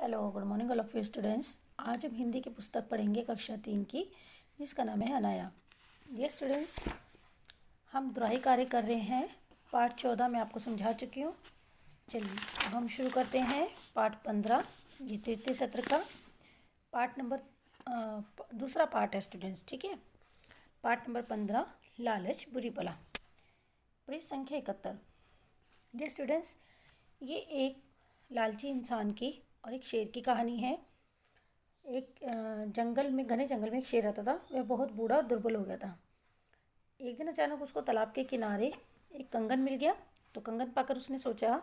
Hello, good morning all of you students. आज हम हिंदी की पुस्तक पढ़ेंगे कक्षा 3 की, जिसका नाम है अनाया। ये स्टूडेंट्स, हम दोहराई कार्य कर रहे हैं। पाठ 14 में आपको समझा चुकी हूँ। चलिए अब हम शुरू करते हैं पाठ 15, ये तृतीय सत्र का पाठ नंबर दूसरा पाठ है स्टूडेंट्स। ठीक है, पाठ नंबर 15, लालच बुरी बला। पृष्ठ संख्या 71। ये स्टूडेंट्स, ये एक लालची इंसान की और एक शेर की कहानी है। एक जंगल में, घने जंगल में एक शेर रहता था। वह बहुत बूढ़ा और दुर्बल हो गया था। एक दिन अचानक उसको तालाब के किनारे एक कंगन मिल गया। तो कंगन पाकर उसने सोचा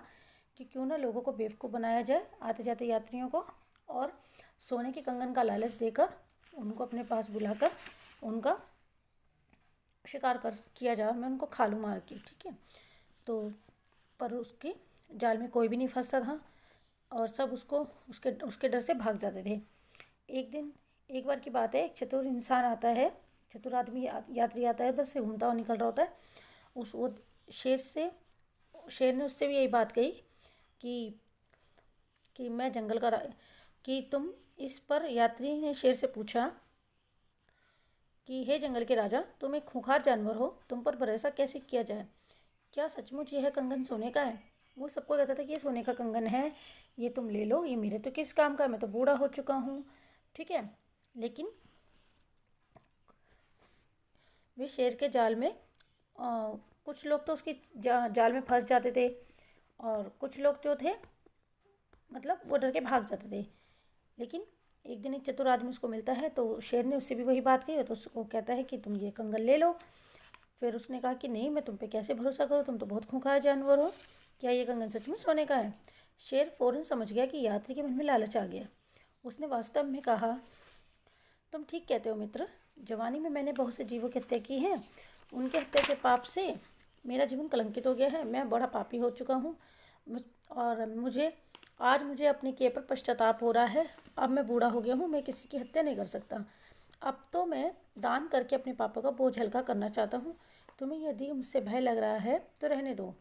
कि क्यों ना लोगों को बेवकूफ़ बनाया जाए, आते जाते यात्रियों को, और सोने के कंगन का लालच देकर उनको अपने पास बुलाकर उनका शिकार किया जाए और मैं उनको खा लूँ मार के। ठीक है, तो पर उसके जाल में कोई भी नहीं फंसता था और सब उसको उसके डर से भाग जाते थे। एक बार की बात है, एक चतुर इंसान आता है, चतुर आदमी यात्री आता है, उधर से घूमता हुआ निकल रहा होता है। वो शेर ने उससे भी यही बात कही कि मैं जंगल का कि तुम इस पर यात्री ने शेर से पूछा कि हे जंगल के राजा, तुम एक खूंखार जानवर हो, तुम पर भरोसा कैसे किया जाए? क्या सचमुच यह कंगन सोने का है? वो सबको कहता था कि ये सोने का कंगन है, ये तुम ले लो, ये मेरे तो किस काम का है, मैं तो बूढ़ा हो चुका हूँ। ठीक है, लेकिन वे शेर के जाल में कुछ लोग तो उसकी जाल में फंस जाते थे और कुछ लोग जो थे मतलब वो डर के भाग जाते थे। लेकिन एक दिन एक चतुर आदमी उसको मिलता है, तो शेर ने उससे भी वही बात कही, तो उसको कहता है कि तुम ये कंगन ले लो। फिर उसने कहा कि नहीं, मैं तुम पे कैसे भरोसा करूँ, तुम तो बहुत खूंखार जानवर हो, क्या ये कंगन सच में सोने का है? शेर फौरन समझ गया कि यात्री के मन में लालच आ गया। उसने वास्तव में कहा, तुम ठीक कहते हो मित्र, जवानी में मैंने बहुत से जीवों की हत्या की है। उनके हत्या के पाप से मेरा जीवन कलंकित हो गया है। मैं बड़ा पापी हो चुका हूँ और मुझे अपने किए पर पश्चाताप हो रहा है। अब मैं बूढ़ा हो गया हूँ, मैं किसी की हत्या नहीं कर सकता। अब तो मैं दान करके अपने पापों का बोझ हल्का करना चाहता हूँ। तुम्हें यदि मुझसे भय लग रहा है तो रहने दो,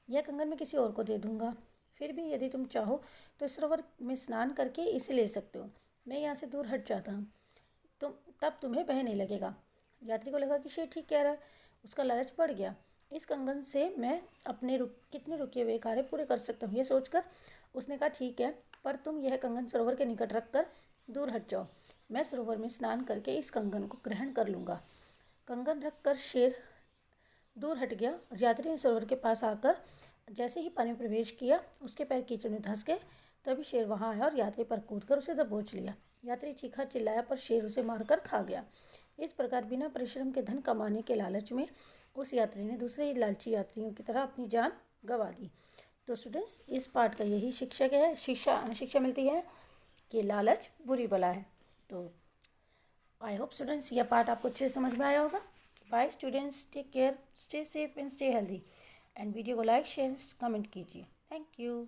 यह कंगन मैं किसी और को दे दूँगा। फिर भी यदि तुम चाहो तो इस सरोवर में स्नान करके इसे ले सकते हो। मैं यहाँ से दूर हट जाता हूँ, तब तुम्हें भय नहीं लगेगा। यात्री को लगा कि शेर ठीक कह रहा है। उसका लालच बढ़ गया। इस कंगन से मैं अपने कितने रुके हुए कार्य पूरे कर सकता हूँ, ये सोचकर उसने कहा ठीक है, पर तुम यह कंगन सरोवर के निकट रख कर दूर हट जाओ। मैं सरोवर में स्नान करके इस कंगन को ग्रहण कर लूँगा। कंगन रख कर शेर दूर हट गया और यात्री ने सरोवर के पास आकर जैसे ही पानी में प्रवेश किया, उसके पैर कीचड़ में धंस गए। तभी शेर वहाँ आया और यात्री पर कूदकर उसे दबोच लिया। यात्री चीखा चिल्लाया, पर शेर उसे मारकर खा गया। इस प्रकार बिना परिश्रम के धन कमाने के लालच में उस यात्री ने दूसरे लालची यात्रियों की तरह अपनी जान गंवा दी। तो स्टूडेंट्स, इस पाठ का यही शिक्षा मिलती है कि लालच बुरी बला है। तो आई होप स्टूडेंट्स यह पाठ आपको अच्छे से समझ में आया होगा। Bye students, take care, stay safe and stay healthy. And video को लाइक, शेयर, कमेंट कीजिए। Thank you.